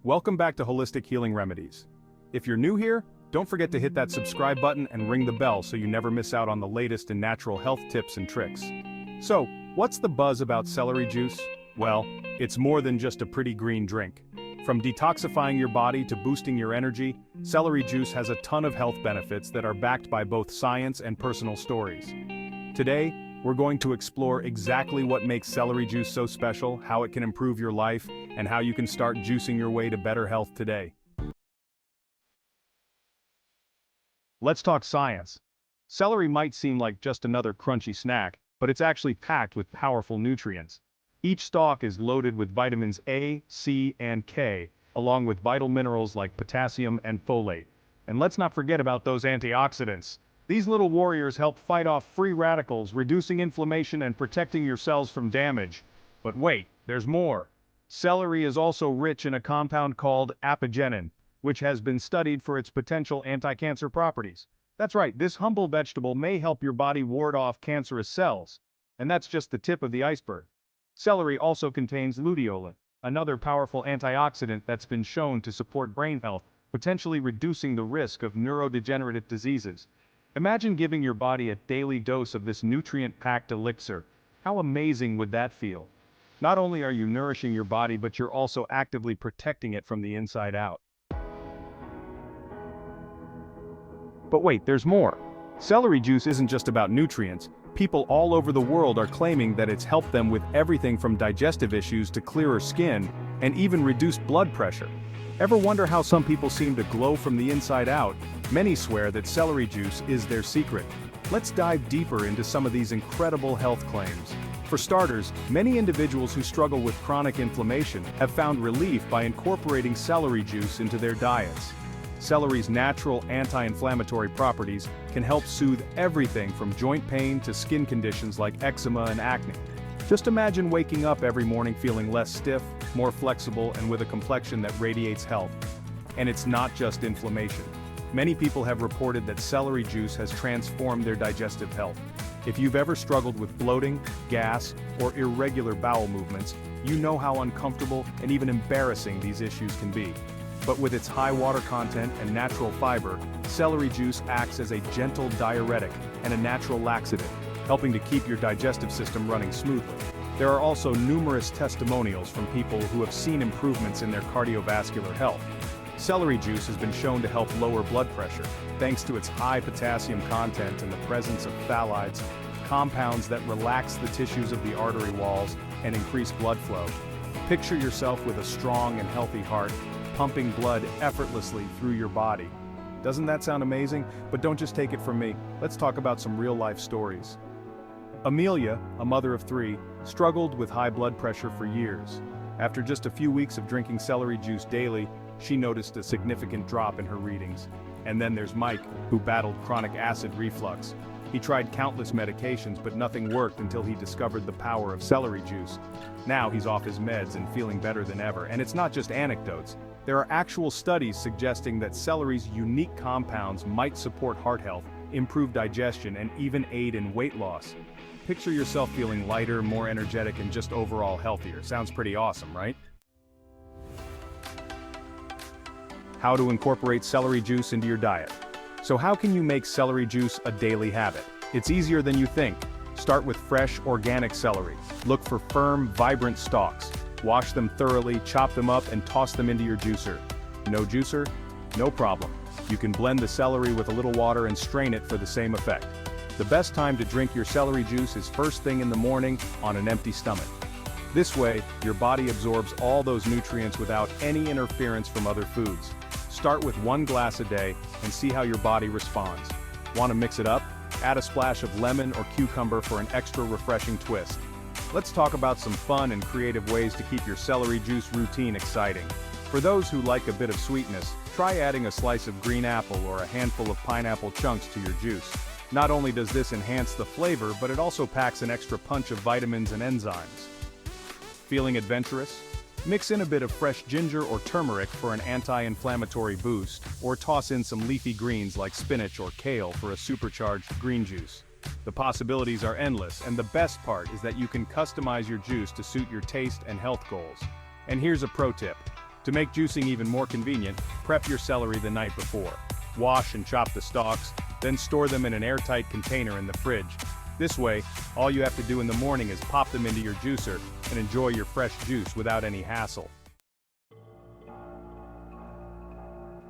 Welcome back to Holistic Healing Remedies. If you're new here, don't forget to hit that subscribe button and ring the bell so you never miss out on the latest in natural health tips and tricks. So, what's the buzz about celery juice? Well, it's more than just a pretty green drink. From detoxifying your body to boosting your energy, celery juice has a ton of health benefits that are backed by both science and personal stories. Today, we're going to explore exactly what makes celery juice so special, how it can improve your life, and how you can start juicing your way to better health today. Let's talk science. Celery might seem like just another crunchy snack, but it's actually packed with powerful nutrients. Each stalk is loaded with vitamins A, C, and K, along with vital minerals like potassium and folate. And let's not forget about those antioxidants. These little warriors help fight off free radicals, reducing inflammation and protecting your cells from damage. But wait, there's more. Celery is also rich in a compound called apigenin, which has been studied for its potential anti-cancer properties. That's right, this humble vegetable may help your body ward off cancerous cells. And that's just the tip of the iceberg. Celery also contains luteolin, another powerful antioxidant that's been shown to support brain health, potentially reducing the risk of neurodegenerative diseases. Imagine giving your body a daily dose of this nutrient-packed elixir. How amazing would that feel? Not only are you nourishing your body, but you're also actively protecting it from the inside out. But wait, there's more. Celery juice isn't just about nutrients. People all over the world are claiming that it's helped them with everything from digestive issues to clearer skin, and even reduced blood pressure. Ever wonder how some people seem to glow from the inside out? Many swear that celery juice is their secret. Let's dive deeper into some of these incredible health claims. For starters, many individuals who struggle with chronic inflammation have found relief by incorporating celery juice into their diets. Celery's natural anti-inflammatory properties can help soothe everything from joint pain to skin conditions like eczema and acne. Just imagine waking up every morning feeling less stiff, more flexible, and with a complexion that radiates health. And it's not just inflammation. Many people have reported that celery juice has transformed their digestive health. If you've ever struggled with bloating, gas, or irregular bowel movements, you know how uncomfortable and even embarrassing these issues can be. But with its high water content and natural fiber, celery juice acts as a gentle diuretic and a natural laxative, helping to keep your digestive system running smoothly. There are also numerous testimonials from people who have seen improvements in their cardiovascular health. Celery juice has been shown to help lower blood pressure, thanks to its high potassium content and the presence of phthalates, compounds that relax the tissues of the artery walls and increase blood flow. Picture yourself with a strong and healthy heart, pumping blood effortlessly through your body. Doesn't that sound amazing? But don't just take it from me. Let's talk about some real-life stories. Amelia, a mother of 3, struggled with high blood pressure for years. After just a few weeks of drinking celery juice daily, she noticed a significant drop in her readings. And then there's Mike, who battled chronic acid reflux. He tried countless medications, but nothing worked until he discovered the power of celery juice. Now he's off his meds and feeling better than ever. And it's not just anecdotes. There are actual studies suggesting that celery's unique compounds might support heart health, improve digestion, and even aid in weight loss. Picture yourself feeling lighter, more energetic, and just overall healthier. Sounds pretty awesome, right? How to incorporate celery juice into your diet. So how can you make celery juice a daily habit? It's easier than you think. Start with fresh, organic celery. Look for firm, vibrant stalks. Wash them thoroughly, chop them up, and toss them into your juicer. No juicer? No problem. You can blend the celery with a little water and strain it for the same effect. The best time to drink your celery juice is first thing in the morning on an empty stomach. This way, your body absorbs all those nutrients without any interference from other foods. Start with 1 glass a day and see how your body responds. Want to mix it up? Add a splash of lemon or cucumber for an extra refreshing twist. Let's talk about some fun and creative ways to keep your celery juice routine exciting. For those who like a bit of sweetness, try adding a slice of green apple or a handful of pineapple chunks to your juice. Not only does this enhance the flavor, but it also packs an extra punch of vitamins and enzymes. Feeling adventurous? Mix in a bit of fresh ginger or turmeric for an anti-inflammatory boost, or toss in some leafy greens like spinach or kale for a supercharged green juice. The possibilities are endless, and the best part is that you can customize your juice to suit your taste and health goals. And here's a pro tip. To make juicing even more convenient, prep your celery the night before. Wash and chop the stalks, then store them in an airtight container in the fridge. This way, all you have to do in the morning is pop them into your juicer and enjoy your fresh juice without any hassle.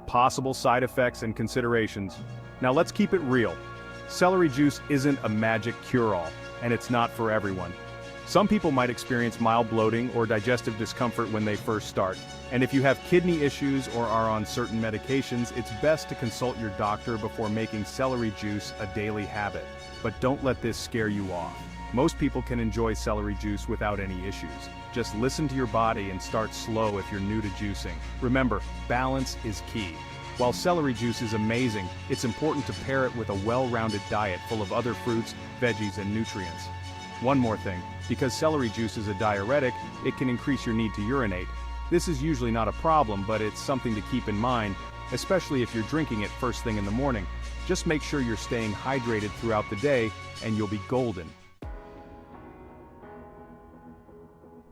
Possible side effects and considerations. Now let's keep it real. Celery juice isn't a magic cure-all, and it's not for everyone. Some people might experience mild bloating or digestive discomfort when they first start, and if you have kidney issues or are on certain medications, it's best to consult your doctor before making celery juice a daily habit. But don't let this scare you off. Most people can enjoy celery juice without any issues. Just listen to your body and start slow if you're new to juicing. Remember, balance is key. While celery juice is amazing, it's important to pair it with a well-rounded diet full of other fruits, veggies, and nutrients. One more thing, because celery juice is a diuretic, it can increase your need to urinate. This is usually not a problem, but it's something to keep in mind, especially if you're drinking it first thing in the morning. Just make sure you're staying hydrated throughout the day, and you'll be golden.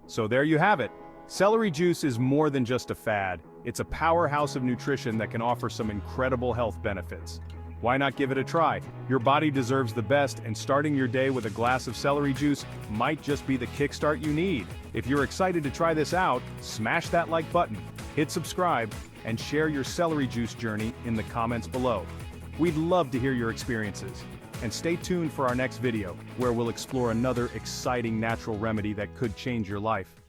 So there you have it. Celery juice is more than just a fad. It's a powerhouse of nutrition that can offer some incredible health benefits. Why not give it a try? Your body deserves the best, and starting your day with a glass of celery juice might just be the kickstart you need. If you're excited to try this out, smash that like button, hit subscribe, and share your celery juice journey in the comments below. We'd love to hear your experiences. And stay tuned for our next video, where we'll explore another exciting natural remedy that could change your life.